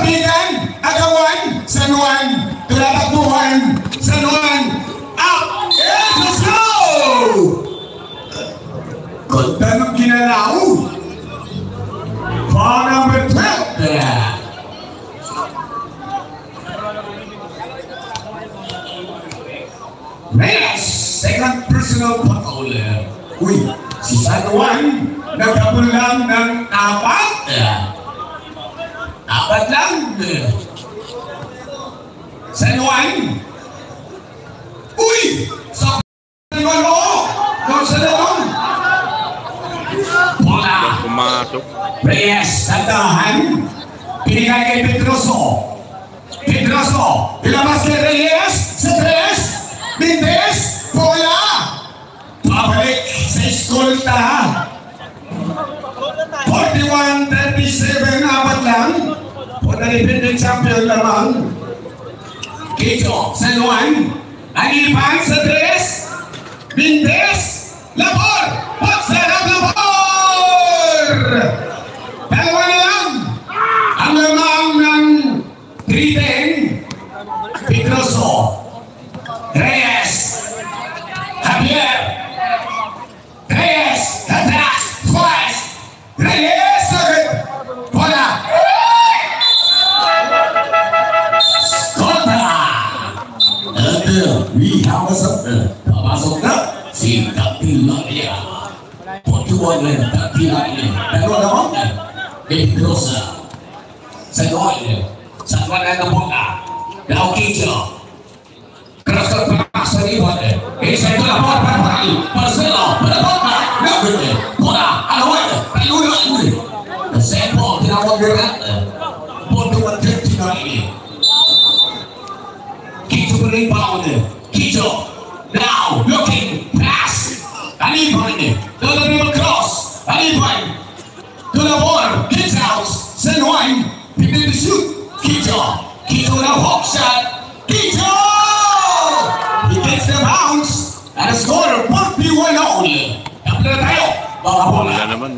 Lapitan, agawan, San Juan, tulatakbuhan, San Juan, up, and let's go! Ganda ng ginalaw. Foul number 12 there. Next, second personal foul. Uy, si San Juan nagkabul lang ng 4. 4 lang. San Juan. Uy! Sa San Juan mo! Doon sa dalawang. Bola. Pumasok. Reyes, tandahan. Pinigay kay Pedroso. Pedroso. Ilabas kay Reyes. Sa 3. Mendes. Bola. Pabalik sa eskolta. 41-37, 4 lang. Punta ni Pending Champion lamang. Kito, San Juan. Anipan sa 3. Mendes. Labor. Pagsarap Labor. Dalawa na lang. Ang lamang ng 3-10. Pedroso. Reyes. Javier. Reyes. Atrás. Flores. Reyes. Bola. Skota. Papasok na si Kapilaya. Pontuan na Kapilaya. Dalawa naman na Pedrosa. San Juan na bola. Now Kito. Cross ka pass sa iwan. Isa ito na bola para Marcelo. Para bola. Bola. Alawan. Talunan. Sempo. Tinawag nila. Pontuan 39. Kito rebound. Kito. Now looking pass. Aliban. To the middle cross. Aliban. To the ball. Gets out. San Juan. Begin to shoot. Kito. Kito now hook shot. Kito. He gets the bounce. And the score 41 only. Tapos na tayo. Mga bola. Wala naman.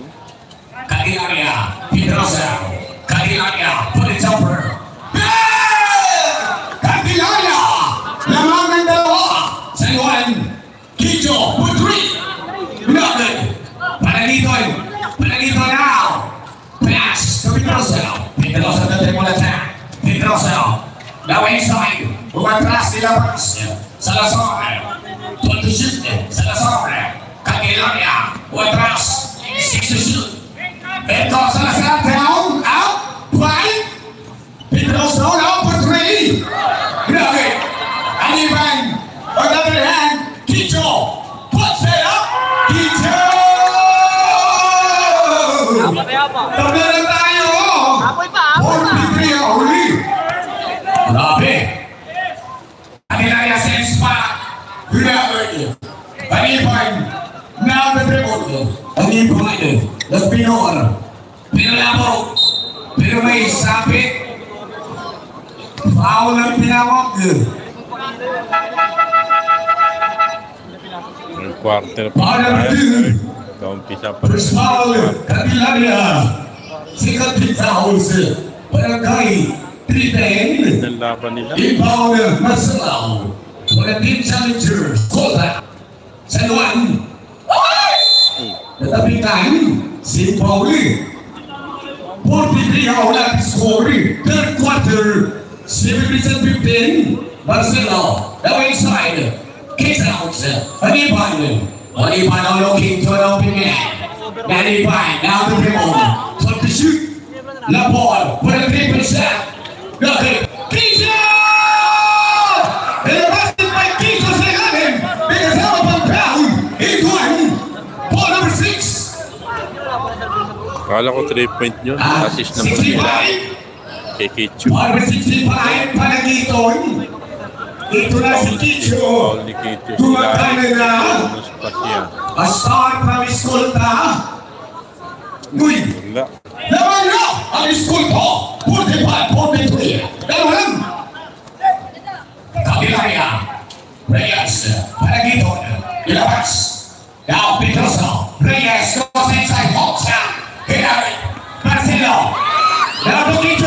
Candelaria. Pedrosa. Candelaria. Put it jumper. Candelaria. Lamang ng dalawa. San Juan. Kito. Put 3. Nothing. Panalito now. Pass to Pedrosa. Pedrosa na triple attack. Pedrosa. Now inside. Umatras nilabas. Salazar. Pull to shoot. Salazar. Candelaria. Umatras. 6 to shoot. Beto Salazar down. Out. Right. Pedrosa now for 3. Nothing. Aniban. On the other hand. Kito. Puts it up. Kito. Tabla na tayo. 43 only. Grabe. Candelaria sends back. Grabe. Aniban. Now the dribble. Aniban. Nagpinor. Pinalabog. Pero may sapit. Foul ang pinawag. Ang quarter pa. Kaumpisa pa. First foul, Candelaria. Second fouls, Barangay 310. Ang laban nila. Inbound, Marcelo. For the team challenger, Kota. San Juan. Natapitan, si Pauli. 43 all at scoring. Third quarter, 7-15. Marcelo, now inside. Kicks out. Aniban. Aniban now looking to an open man. Aniban now the dribble. Put the shoot. La ball. Put a triple shot. Nothing. Kito! Elevasted by Kito sa ilalim. Pinasama pang down. Into one. Ball number 6. Kala ko 3-point yun. Assist naman nila. Kay Kichu. Ball number 65. Panagiton. Ito na si Kichu. Foul ni Kichu. Tumakana na. Bonus pa siya. A star from Escolta. Uy! Wala. Naman na! Ang Escolta! 45-43. Dalawa lang! Candelaria. Reyes. Panagiton. Ilabas.